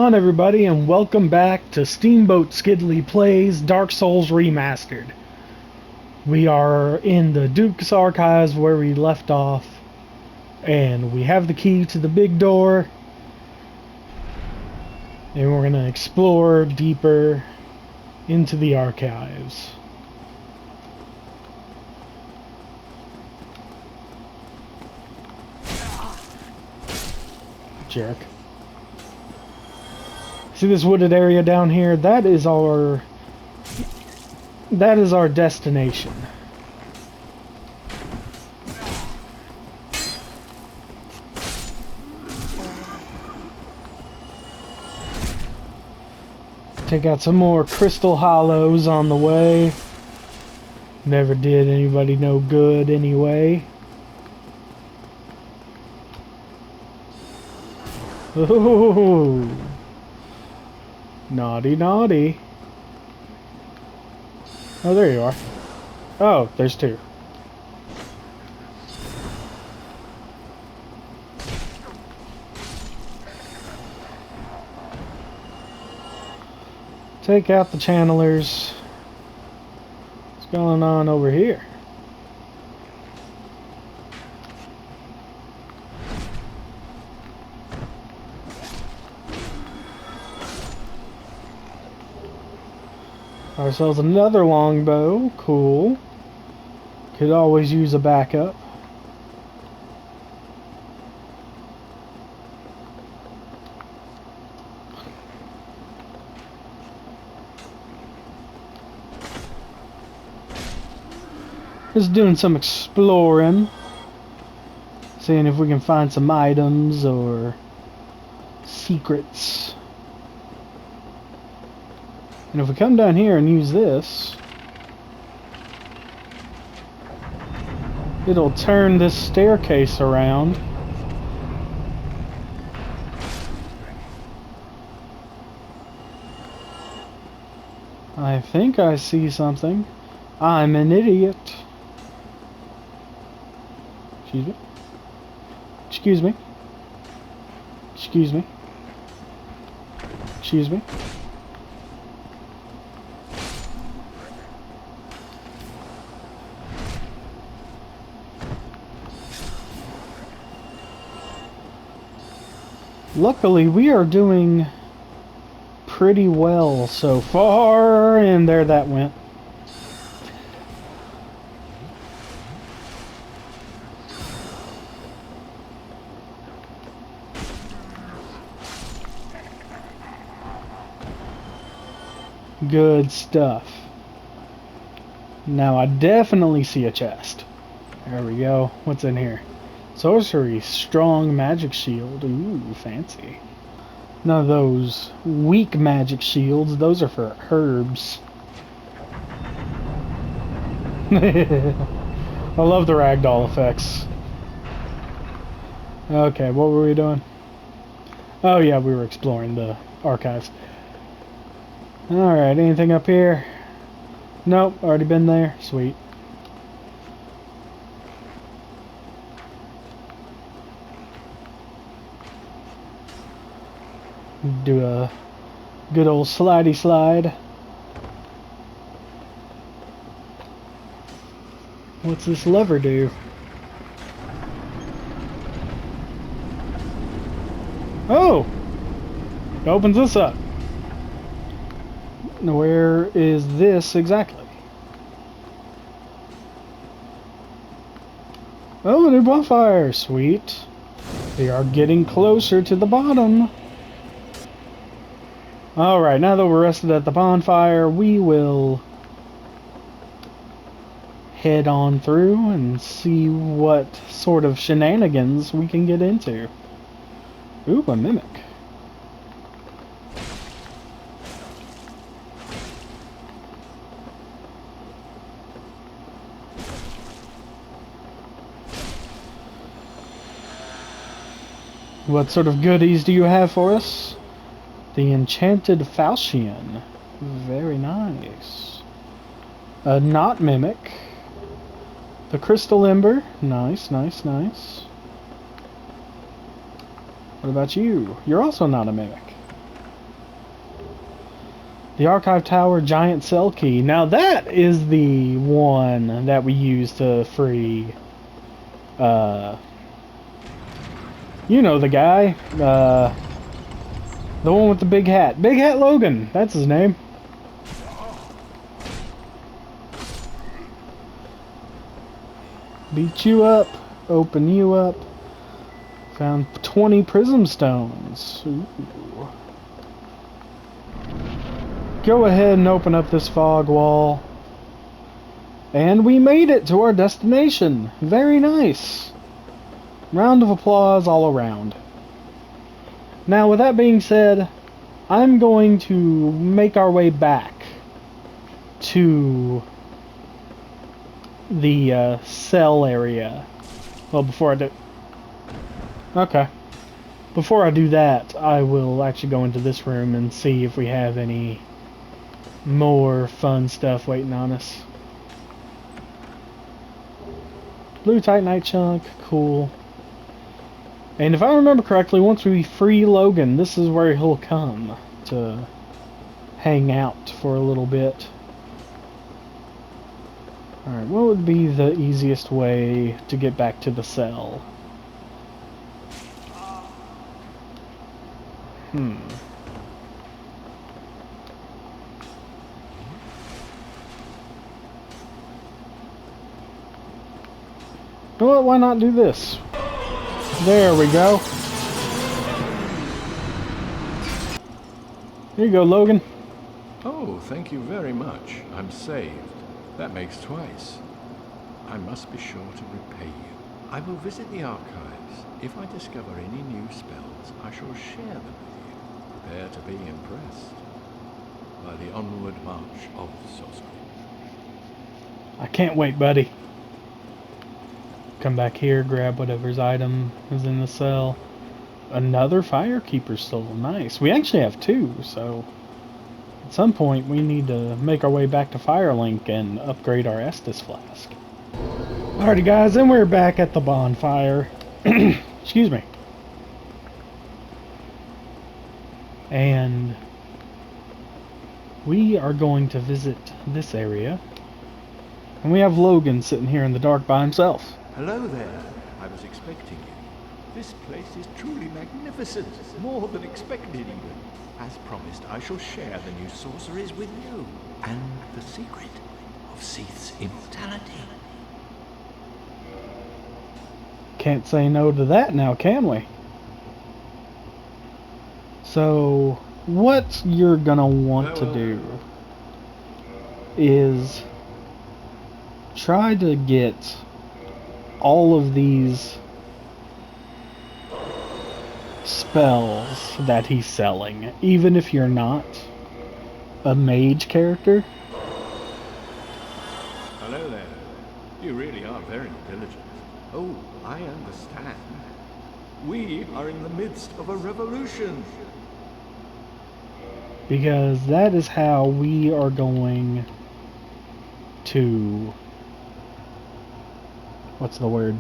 on, everybody, and welcome back to Steamboat Skidley Plays Dark Souls Remastered. We are in the Duke's Archives where we left off, and we have the key to the big door, and we're going to explore deeper into the archives. Jerk. See this wooded area down here? That is our destination. Take out some more crystal hollows on the way. Never did anybody no good anyway. Ooh. Naughty, naughty. Oh, there you are. Oh, there's two. Take out the channelers. What's going on over here? Ourselves another longbow. Cool. Could always use a backup. Just doing some exploring. Seeing if we can find some items or secrets. And if we come down here and use this, it'll turn this staircase around. I think I see something. I'm an idiot. Excuse me. Excuse me. Excuse me. Excuse me. Luckily, we are doing pretty well so far, and there that went. Good stuff. Now I definitely see a chest. There we go. What's in here? Sorcery, strong magic shield. Ooh, fancy. None of those weak magic shields. Those are for herbs. I love the ragdoll effects. Okay, what were we doing? Oh yeah, we were exploring the archives. Alright, anything up here? Nope, already been there. Sweet. Do a good old slidey slide. What's this lever do? Oh! It opens this up. Where is this exactly? Oh, a new bonfire. Sweet. We are getting closer to the bottom. Alright, now that we're rested at the bonfire, we will head on through and see what sort of shenanigans we can get into. Ooh, a mimic. What sort of goodies do you have for us? The enchanted falchion. Very nice. A knot mimic. The crystal ember. Nice, nice, nice. What about you? You're also not a mimic. The Archive Tower Giant Cell Key. Now that is the one that we use to free, you know the guy, the one with the big hat. Big Hat Logan, that's his name. Beat you up, open you up. Found 20 prism stones. Ooh. Go ahead and open up this fog wall. And we made it to our destination. Very nice. Round of applause all around. Now, with that being said, I'm going to make our way back to the cell area. Well, before I do... Okay. Before I do that, I will actually go into this room and see if we have any more fun stuff waiting on us. Blue Titanite chunk, cool. And if I remember correctly, once we free Logan, this is where he'll come to hang out for a little bit. Alright, what would be the easiest way to get back to the cell? You know what, why not do this? There we go. Here you go, Logan. Oh, thank you very much. I'm saved. That makes twice. I must be sure to repay you. I will visit the archives. If I discover any new spells, I shall share them with you. Prepare to be impressed by the onward march of sorcery. I can't wait, buddy. Come back here, grab whatever's item is in the cell. Another Firekeeper soul. Nice. We actually have two, so at some point we need to make our way back to Firelink and upgrade our Estus flask. Alrighty guys, and we're back at the bonfire. Excuse me. And we are going to visit this area. And we have Logan sitting here in the dark by himself. Hello there. I was expecting you. This place is truly magnificent. More than expected even. As promised, I shall share the new sorceries with you. And the secret of Seath's immortality. Can't say no to that now, can we? So, what you're gonna want to do is try to get all of these spells that he's selling, even if you're not a mage character. Hello there. You really are very diligent. Oh, I understand. We are in the midst of a revolution. Because that is how we are going to... what's the word?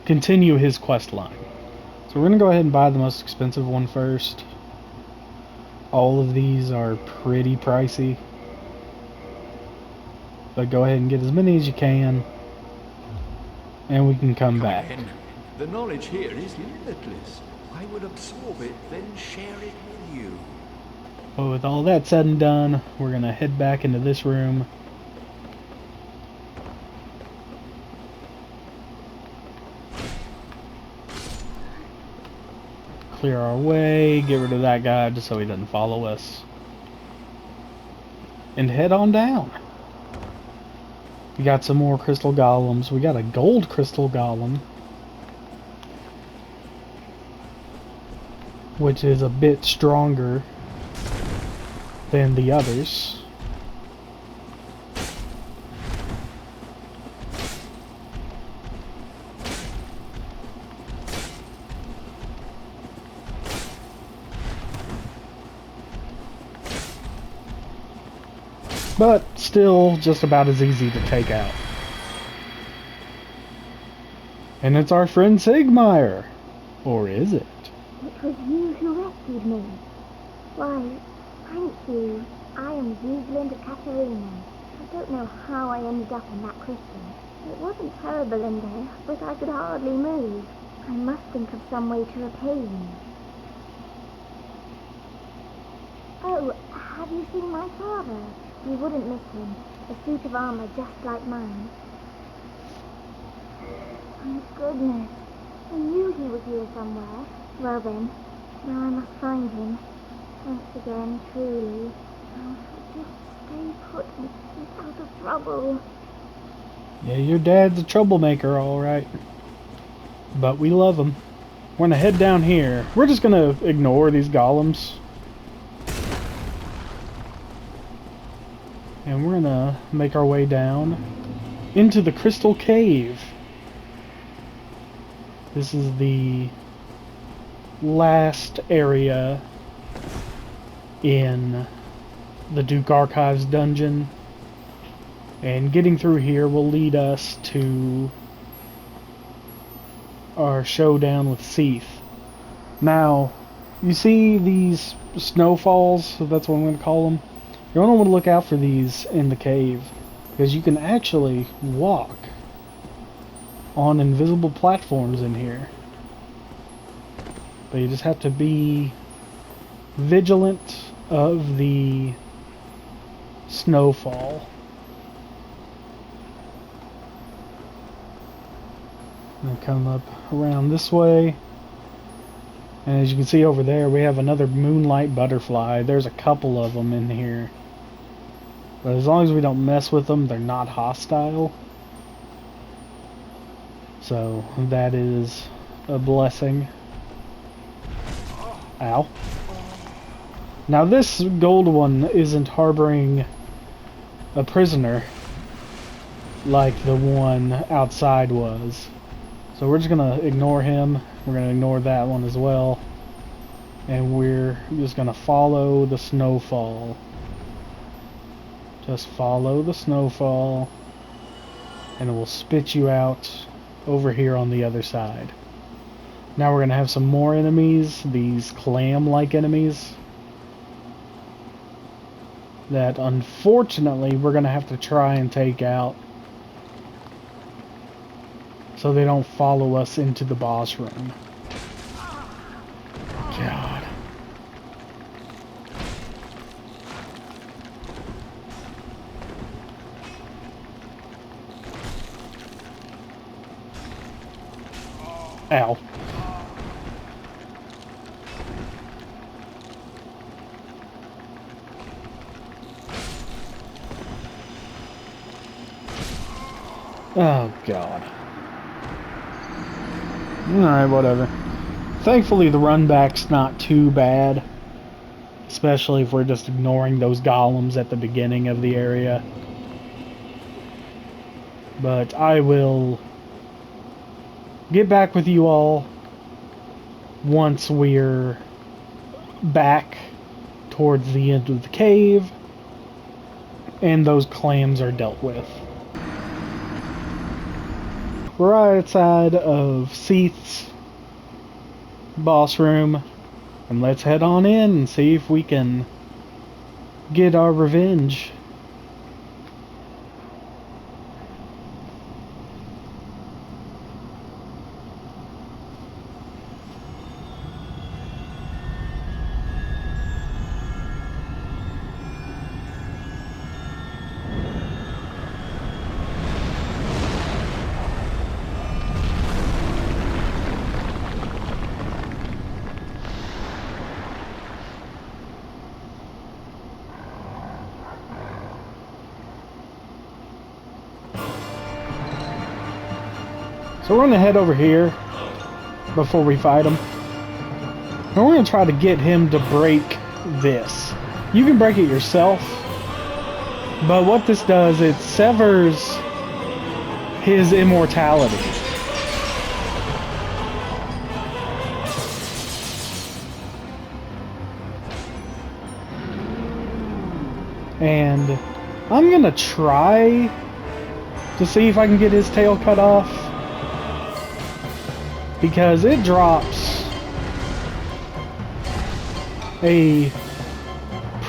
Continue his quest line. So we're going to go ahead and buy the most expensive one first. All of these are pretty pricey. But go ahead and get as many as you can. And we can come back. Again. The knowledge here is limitless. I will absorb it, then share it with you. But with all that said and done, we're going to head back into this room. Clear our way, get rid of that guy just so he doesn't follow us. And head on down. We got some more crystal golems. We got a gold crystal golem, which is a bit stronger than the others. But still just about as easy to take out. And it's our friend Sigmire. Or is it? Because you interrupted me. Why, thank you. I am Evelyn Katerina. I don't know how I ended up in that crystal. It wasn't terrible in there, but I could hardly move. I must think of some way to repay you. Oh, have you seen my father? You wouldn't miss him. A suit of armor just like mine. Thank goodness. I knew he was here somewhere. Well then, now I must find him. Thanks again, truly. Now just stay put and keep out of trouble. Yeah, your dad's a troublemaker, alright. But we love him. We're gonna head down here. We're just gonna ignore these golems. And we're gonna make our way down into the Crystal Cave. This is the last area in the Duke Archives dungeon. And getting through here will lead us to our showdown with Seath. Now, you see these snowfalls, so that's what I'm going to call them. You're going to want to look out for these in the cave, because you can actually walk on invisible platforms in here. But you just have to be vigilant of the snowfall. And come up around this way. And as you can see over there, we have another moonlight butterfly. There's a couple of them in here. But as long as we don't mess with them, they're not hostile. So that is a blessing. Ow. Now this gold one isn't harboring a prisoner like the one outside was. So we're just gonna ignore him. We're gonna ignore that one as well. And we're just gonna follow the snowfall. Just follow the snowfall. And it will spit you out over here on the other side. Now we're gonna have some more enemies. These clam-like enemies. That unfortunately we're gonna have to try and take out. So they don't follow us into the boss room. God. Ow. Oh, God. Alright, whatever. Thankfully, the run back's not too bad. Especially if we're just ignoring those golems at the beginning of the area. But I will get back with you all once we're back towards the end of the cave and those clams are dealt with. We're right outside of Seath's boss room, and let's head on in and see if we can get our revenge. So we're going to head over here before we fight him. And we're going to try to get him to break this. You can break it yourself, but what this does, it severs his immortality. And I'm going to try to see if I can get his tail cut off. Because it drops a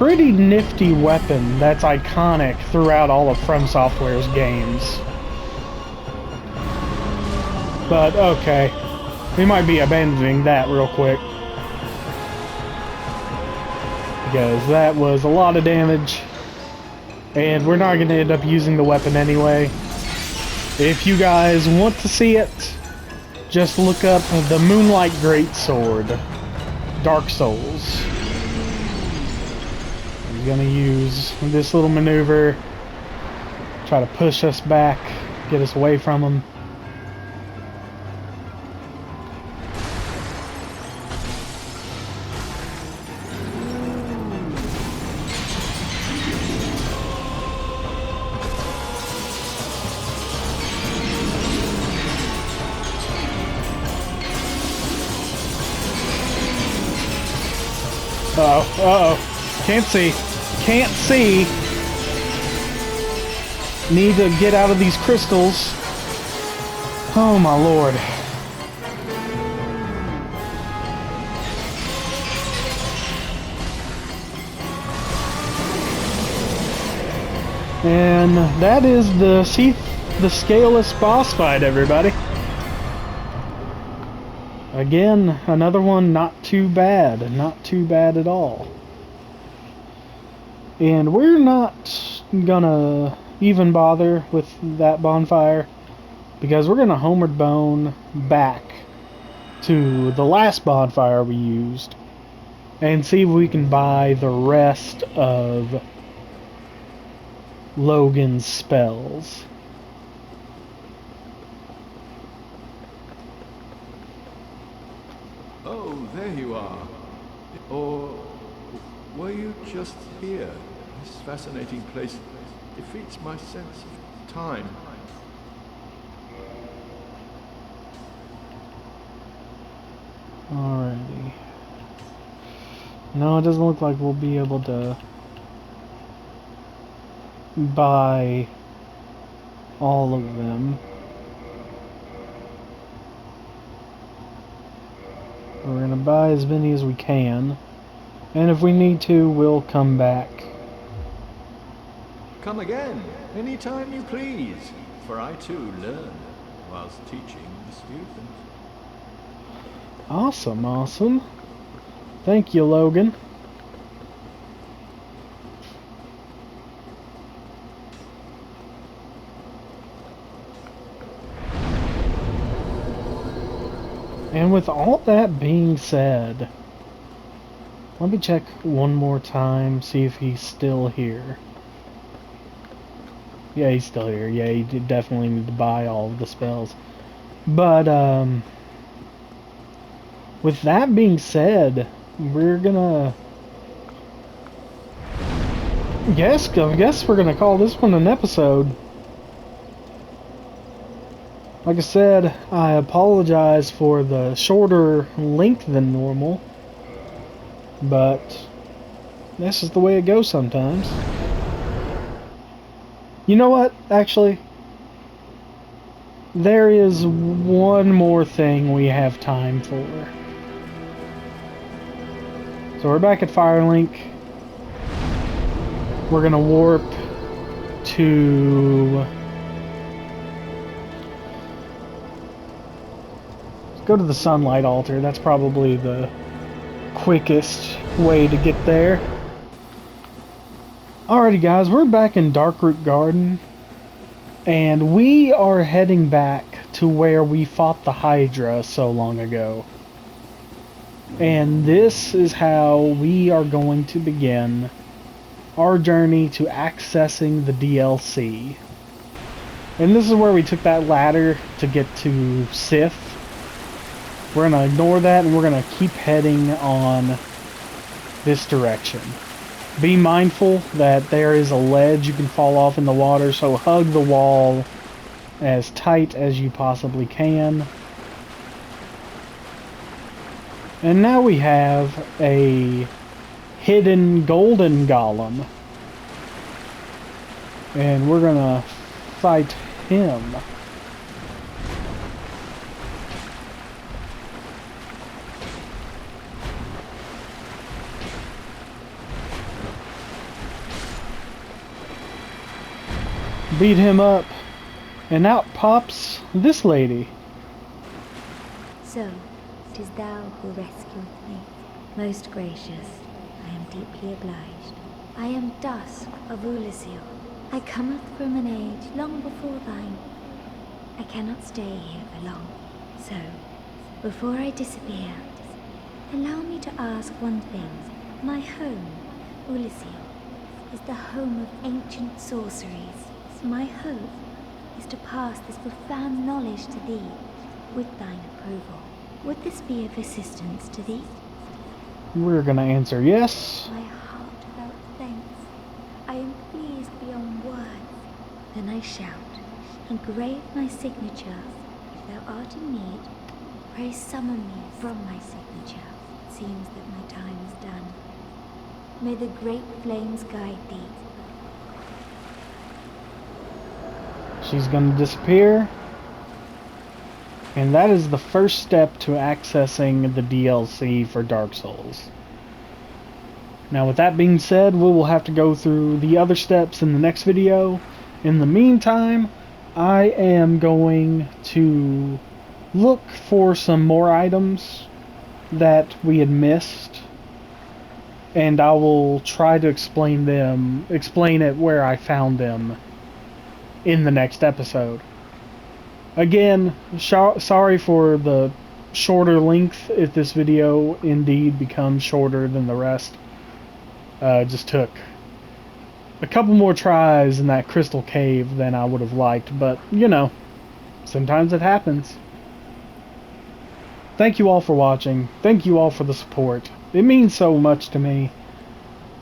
pretty nifty weapon that's iconic throughout all of From Software's games. But, okay. We might be abandoning that real quick. Because that was a lot of damage. And we're not going to end up using the weapon anyway. If you guys want to see it, just look up the Moonlight Greatsword, Dark Souls. He's going to use this little maneuver, try to push us back, get us away from him. Uh-oh, uh-oh. Can't see. Can't see. Need to get out of these crystals. Oh my lord. And that is the scaleless boss fight, everybody. Again, another one not too bad. Not too bad at all. And we're not gonna even bother with that bonfire, because we're gonna homeward bone back to the last bonfire we used and see if we can buy the rest of Logan's spells. Oh, there you are. Or were you just here? This fascinating place defeats my sense of time. Alrighty. No, it doesn't look like we'll be able to buy all of them. We're gonna buy as many as we can, and if we need to, we'll come back. Come again, anytime you please, for I too learn whilst teaching the student. Awesome, awesome. Thank you, Logan. And with all that being said, let me check one more time, see if he's still here. Yeah, he's still here. Yeah, he did definitely need to buy all of the spells. But, with that being said, we're gonna... I guess we're gonna call this one an episode. Like I said, I apologize for the shorter length than normal, but this is the way it goes sometimes. You know what, actually? There is one more thing we have time for. So we're back at Firelink. We're gonna warp to... go to the Sunlight Altar. That's probably the quickest way to get there. Alrighty guys, we're back in Darkroot Garden, and we are heading back to where we fought the Hydra so long ago. And this is how we are going to begin our journey to accessing the DLC. And this is where we took that ladder to get to Sith. We're going to ignore that, and we're going to keep heading on this direction. Be mindful that there is a ledge you can fall off in the water, so hug the wall as tight as you possibly can. And now we have a hidden golden golem. And we're going to fight him. beat him up, and out pops this lady. So, it is thou who rescueth me. Most gracious, I am deeply obliged. I am Dusk of Ulyssil. I cometh from an age long before thine. I cannot stay here for long, so, before I disappear, allow me to ask one thing. My home, Ulyssil, is the home of ancient sorceries. My hope is to pass this profound knowledge to thee, with thine approval. Would this be of assistance to thee? We're gonna answer yes. My heartfelt thanks. I am pleased beyond words. Then I shout, engrave my signature. If thou art in need, pray summon me from my signature. It seems that my time is done. May the great flames guide thee. She's gonna disappear. And that is the first step to accessing the DLC for Dark Souls. Now with that being said, we will have to go through the other steps in the next video. In the meantime, I am going to look for some more items that we had missed, and I will try to explain it where I found them in the next episode. Again, sorry for the shorter length if this video indeed becomes shorter than the rest. Just took a couple more tries in that crystal cave than I would have liked, but you know, sometimes it happens. Thank you all for watching. Thank you all for the support. It means so much to me.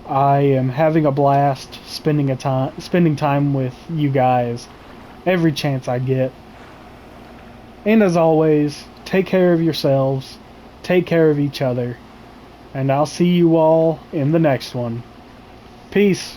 I am having a blast spending time with you guys every chance I get. And as always, take care of yourselves, take care of each other, and I'll see you all in the next one. Peace.